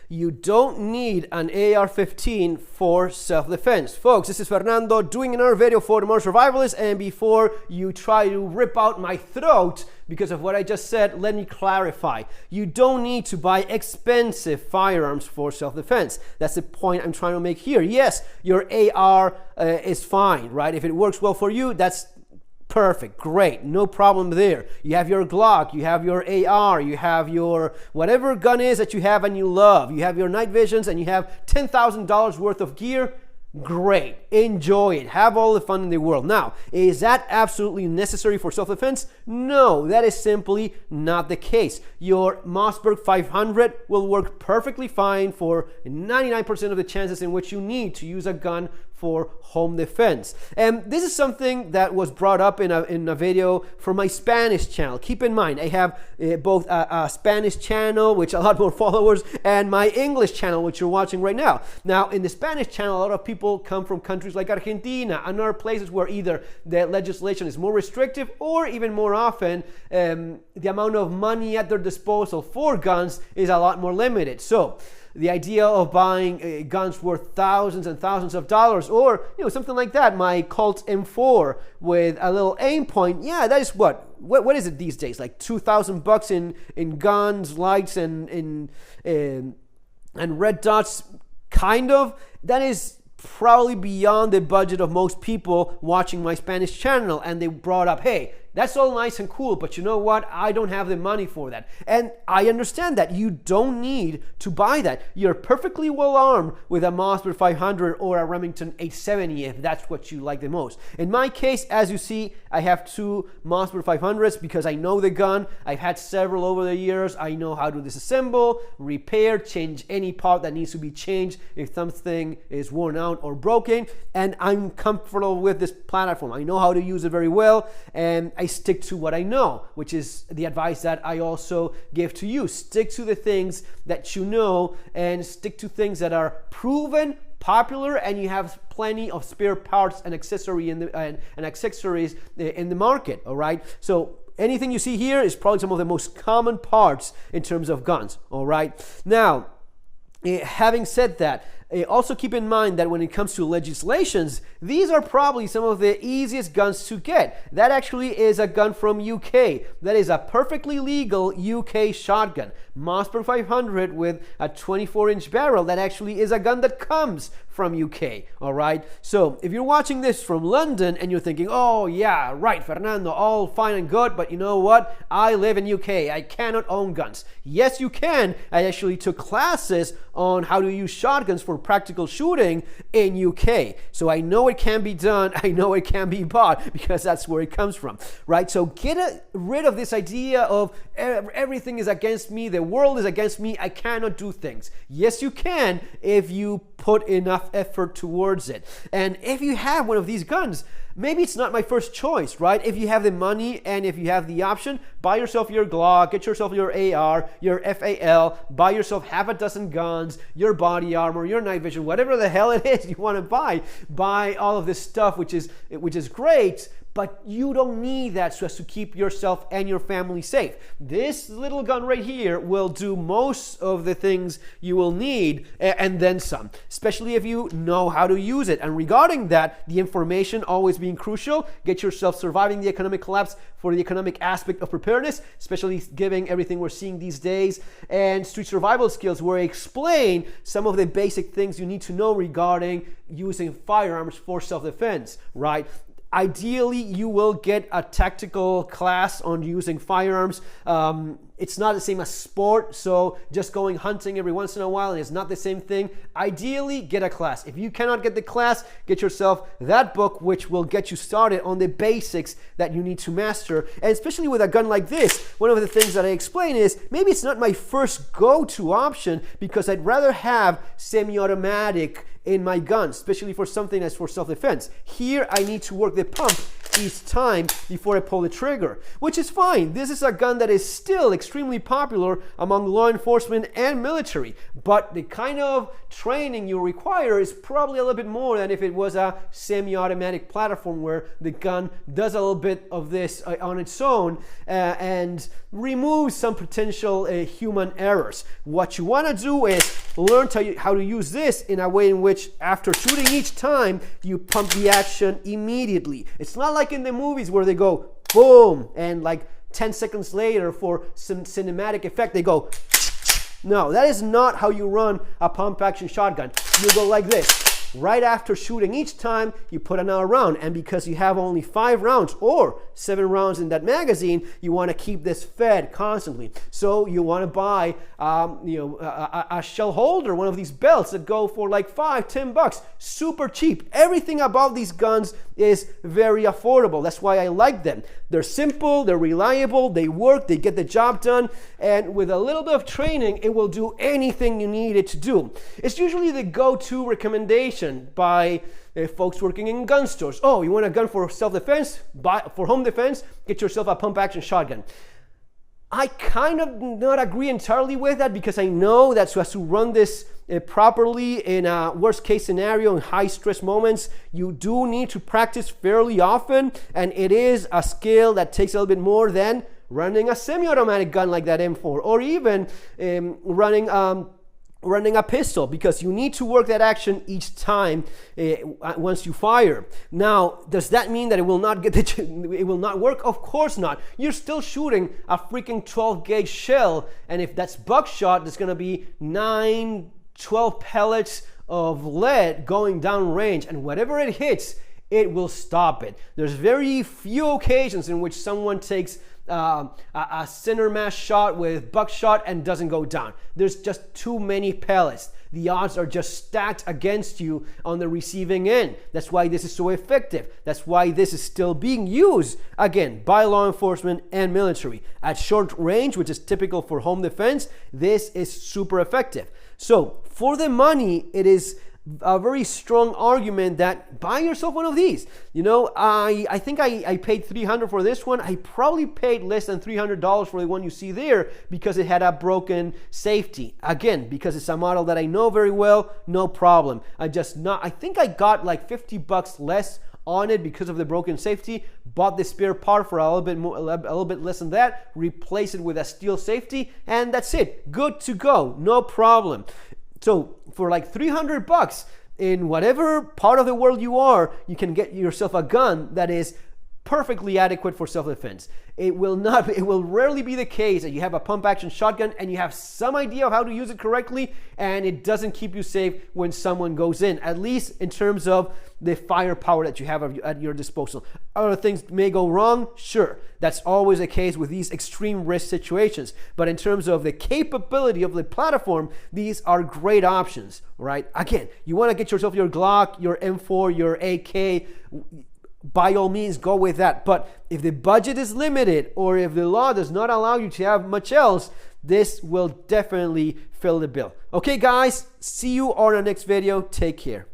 You don't need an AR-15 for self-defense. Folks, this is Fernando doing another video for the Modern Survivalist, and before you try to rip out my throat because of what I just said, let me clarify. You don't need to buy expensive firearms for self-defense. That's the point I'm trying to make here. Yes, your AR is fine, right? If it works well for you, that's perfect, great, no problem there. You have your Glock, you have your AR, you have your whatever gun is that you have and you love. You have your night visions and you have $10,000 worth of gear. Great, enjoy it, have all the fun in the world. Now, is that absolutely necessary for self-defense? No, that is simply not the case. Your Mossberg 500 will work perfectly fine for 99% of the chances in which you need to use a gun for home defense. And this is something that was brought up in a video for my Spanish channel. Keep in mind, I have both a Spanish channel, which a lot more followers, and my English channel, which you're watching right now. Now, in the Spanish channel, a lot of people come from countries like Argentina and other places where either the legislation is more restrictive or even more often the amount of money at their disposal for guns is a lot more limited. So the idea of buying guns worth thousands and thousands of dollars, or something like that, my Colt M4 with a little aim point, yeah, that is what is it these days? Like $2,000 in guns, lights, and red dots, kind of. That is probably beyond the budget of most people watching my Spanish channel, and they brought up, hey, that's all nice and cool, but you know what? I don't have the money for that. And I understand that. You don't need to buy that. You're perfectly well armed with a Mossberg 500 or a Remington 870 if that's what you like the most. In my case, as you see, I have two Mossberg 500s because I know the gun. I've had several over the years. I know how to disassemble, repair, change any part that needs to be changed if something is worn out or broken. And I'm comfortable with this platform. I know how to use it very well, and I stick to what I know, which is the advice that I also give to you. Stick to the things that you know and stick to things that are proven, popular, and you have plenty of spare parts and accessories in the market. All right, so anything you see here is probably some of the most common parts in terms of guns. All right, now having said that, also keep in mind that when it comes to legislations, these are probably some of the easiest guns to get. That actually is a gun from UK. That is a perfectly legal UK shotgun. Mossberg 500 with a 24-inch barrel. That actually is a gun that comes from UK, all right? So if you're watching this from London and you're thinking, oh yeah, right, Fernando, all fine and good, but you know what? I live in UK. I cannot own guns. Yes, you can. I actually took classes on how to use shotguns for practical shooting in UK. So I know it can be done. I know it can be bought because that's where it comes from, right? So get rid of this idea of everything is against me. The world is against me. I cannot do things. Yes, you can if you put enough effort towards it. And if you have one of these guns, maybe it's not my first choice, right? If you have the money and if you have the option, buy yourself your Glock, get yourself your AR, your FAL, buy yourself half a dozen guns, your body armor, your night vision, whatever the hell it is you want to buy all of this stuff, which is great. But you don't need that so as to keep yourself and your family safe. This little gun right here will do most of the things you will need and then some, especially if you know how to use it. And regarding that, the information always being crucial, get yourself Surviving the Economic Collapse for the economic aspect of preparedness, especially given everything we're seeing these days, and Street Survival Skills, where I explain some of the basic things you need to know regarding using firearms for self-defense, right? Ideally, you will get a tactical class on using firearms. It's not the same as sport, so just going hunting every once in a while is not the same thing. Ideally, get a class. If you cannot get the class, get yourself that book, which will get you started on the basics that you need to master. And especially with a gun like this, one of the things that I explain is maybe it's not my first go-to option because I'd rather have semi-automatic in my gun, especially for something that's for self-defense. Here, I need to work the pump each time before I pull the trigger, which is fine. This is a gun that is still extremely popular among law enforcement and military, but the kind of training you require is probably a little bit more than if it was a semi-automatic platform where the gun does a little bit of this on its own and removes some potential human errors. What you want to do is learned how to use this in a way in which after shooting each time, you pump the action immediately. It's not like in the movies where they go boom and like 10 seconds later for some cinematic effect, they go. No, that is not how you run a pump action shotgun. You go like this. Right after shooting each time, you put another round. And because you have only 5 rounds or 7 rounds in that magazine, you want to keep this fed constantly. So you want to buy a shell holder, one of these belts that go for like $5-10, super cheap. Everything about these guns is very affordable. That's why I like them. They're simple, they're reliable, they work, they get the job done, and with a little bit of training, it will do anything you need it to do. It's usually the go-to recommendation by folks working in gun stores. Oh, you want a gun for self-defense? For home defense, get yourself a pump-action shotgun. I kind of not agree entirely with that, because I know that so as to run this properly in a worst case scenario, in high stress moments, you do need to practice fairly often, and it is a skill that takes a little bit more than running a semi-automatic gun like that M4, or even running a pistol, because you need to work that action each time once you fire. Now, does that mean that it will not it will not work? Of course not. You're still shooting a freaking 12 gauge shell, and if that's buckshot, there's going to be 9-12 pellets of lead going down range, and whatever it hits, it will stop it. There's very few occasions in which someone takes a center mass shot with buckshot and doesn't go down. There's just too many pellets. The odds are just stacked against you on the receiving end. That's why this is so effective. That's why this is still being used, again, by law enforcement and military. At short range, which is typical for home defense, this is super effective. So for the money, it is a very strong argument that buy yourself one of these. You know, I think I paid $300 for this one. I probably paid less than $300 for the one you see there because it had a broken safety. Again, because it's a model that I know very well, no problem. I think I got like $50 less on it because of the broken safety. Bought the spare part for a little bit less than that, replace it with a steel safety, and that's it. Good to go, no problem. So for like $300 in whatever part of the world you are, you can get yourself a gun that is perfectly adequate for self-defense. It will rarely be the case that you have a pump action shotgun and you have some idea of how to use it correctly, and it doesn't keep you safe when someone goes in, at least in terms of the firepower that you have at your disposal. Other things may go wrong, sure. That's always the case with these extreme risk situations. But in terms of the capability of the platform, these are great options, right? Again, you want to get yourself your Glock, your M4, your AK, by all means, go with that. But if the budget is limited, or if the law does not allow you to have much else, this will definitely fill the bill. Okay, guys, see you on our next video. Take care.